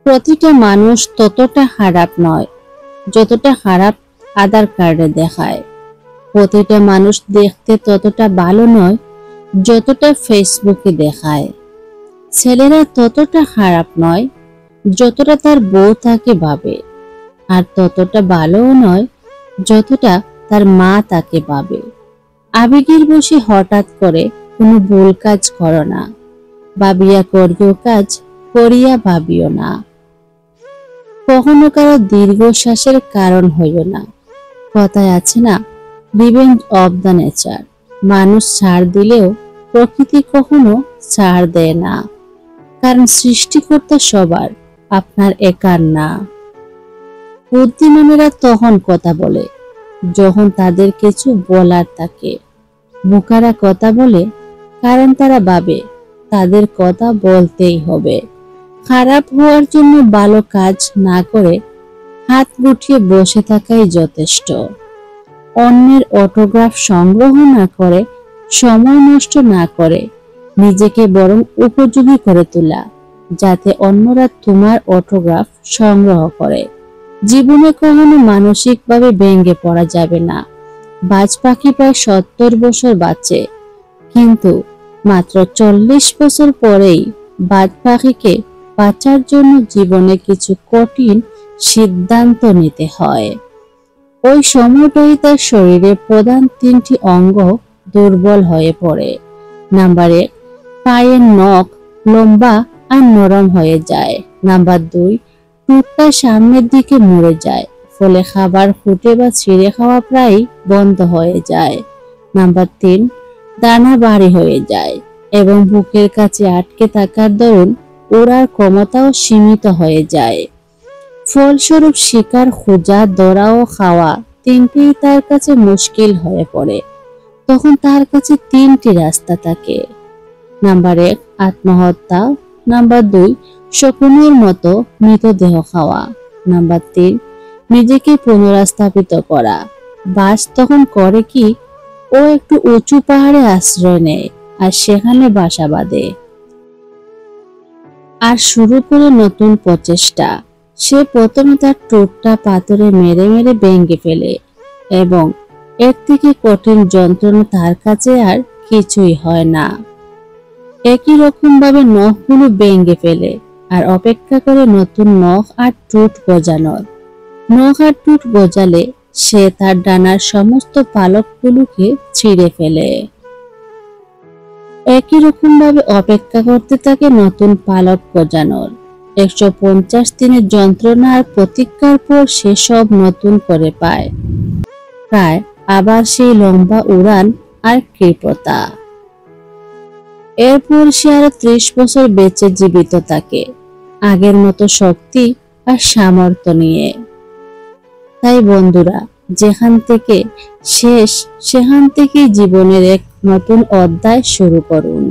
প্রতিটা মানুষ ততটা খারাপ নয় যতটা খারাপ আধার কার্ডে দেখায়। প্রতিটা মানুষ দেখতে ততটা ভালো নয় যতটা ফেসবুকে দেখায়। ছেলেরা ততটা খারাপ নয় যতটা তার বউ তাকে ভাবে, আর ততটা ভালোও নয় যতটা তার মা তাকে ভাবে। আবেগের বশে হঠাৎ করে কোনো ভুল কাজ করো না, ভাবিয়া করিও কাজ, করিয়া ভাবিও না। কখনো কারো দীর্ঘশ্বাসের কারণ হইও না। কথায় আছে না, রিভেঞ্জ অব দ্য নেচার। মানুষ ছাড় দিলেও প্রকৃতি কখনো ছাড় দেয় না, কারণ সৃষ্টিকর্তা সবার, আপনার একার না। বুদ্ধিমানেরা তখন কথা বলে যখন তাদের কিছু বলার থাকে। বোকারা কথা বলে কারণ তারা ভাবে তাদের কথা বলতেই হবে। খারাপ হওয়ার জন্য ভালো কাজ না করে হাত গুটিয়ে বসে থাকাই যথেষ্ট। অন্যের অটোগ্রাফ সংগ্রহ না করে, সময় নষ্ট না করে নিজেকে বরং উপযোগী করে তোলা, যাতে অন্যরা তোমার অটোগ্রাফ সংগ্রহ করে। জীবনে কখনো মানসিকভাবে ভেঙে পড়া যাবে না। বাজ পাখি প্রায় 70 বছর বাঁচে, কিন্তু মাত্র 40 বছর পরেই বাজ পাখিকে বাঁচার জন্য জীবনে কিছু কঠিন সিদ্ধান্ত নিতে হয়। ওই সময়টাই তার শরীরের প্রধান 3টি অঙ্গ দুর্বল হয়ে পড়ে। নাম্বার 1, পায়ের নখ লম্বা আর নরম হয়ে যায়। নাম্বার 2, টুকটা সামনের দিকে মরে যায়, ফলে খাবার ফুটে বা ছিঁড়ে খাওয়া প্রায় বন্ধ হয়ে যায়। নাম্বার 3, দানা ভারী হয়ে যায় এবং বুকের কাছে আটকে থাকার দরুন ওড়ার ক্ষমতাও সীমিত হয়ে যায়। ফলস্বরূপ শিকার খোঁজা, ধরা ও খাওয়া তিনটেই তার কাছে মুশকিল হয়ে পড়ে। তখন তার কাছে 3টি রাস্তা থাকে। নাম্বার 1, আত্মহত্যা। নাম্বার 2, শকুনের মতো মৃতদেহ খাওয়া। নাম্বার 3, নিজেকে পুনরাস্থাপিত করা। বাস তখন করে কি, ও একটু উঁচু পাহাড়ে আশ্রয় নেয় আর সেখানে বাসা বাঁধে আর শুরু করে নতুন প্রচেষ্টা। সে প্রথমে তার ঠোঁটটা পাথরে মেরে মেরে ভেঙে ফেলে এবং এর থেকে কঠিন যন্ত্রণা তার কাছে আর কিছুই হয় না। একই রকম ভাবে নখগুলো ভেঙে ফেলে আর অপেক্ষা করে নতুন নখ আর ঠোঁট গজানোর। নখ আর ঠোঁট গজালে সে তার ডানার সমস্ত পালকগুলোকে ছিঁড়ে ফেলে। একই রকম ভাবে অপেক্ষা করতে থাকে নতুন পালক গজানোর। 150 দিনের যন্ত্রণা আর প্রতীক্ষার পর সে সব নতুন করে পায়। প্রায় আবার সেই লম্বা উড়ান আর কৃপতা। এরপর সে আরো 30 বছর বেঁচে জীবিত থাকে, আগের মতো শক্তি আর সামর্থ্য নিয়ে। তাই বন্ধুরা, যেখান থেকে শেষ সেখান থেকেই জীবনের এক নতুন অধ্যায় শুরু করুন।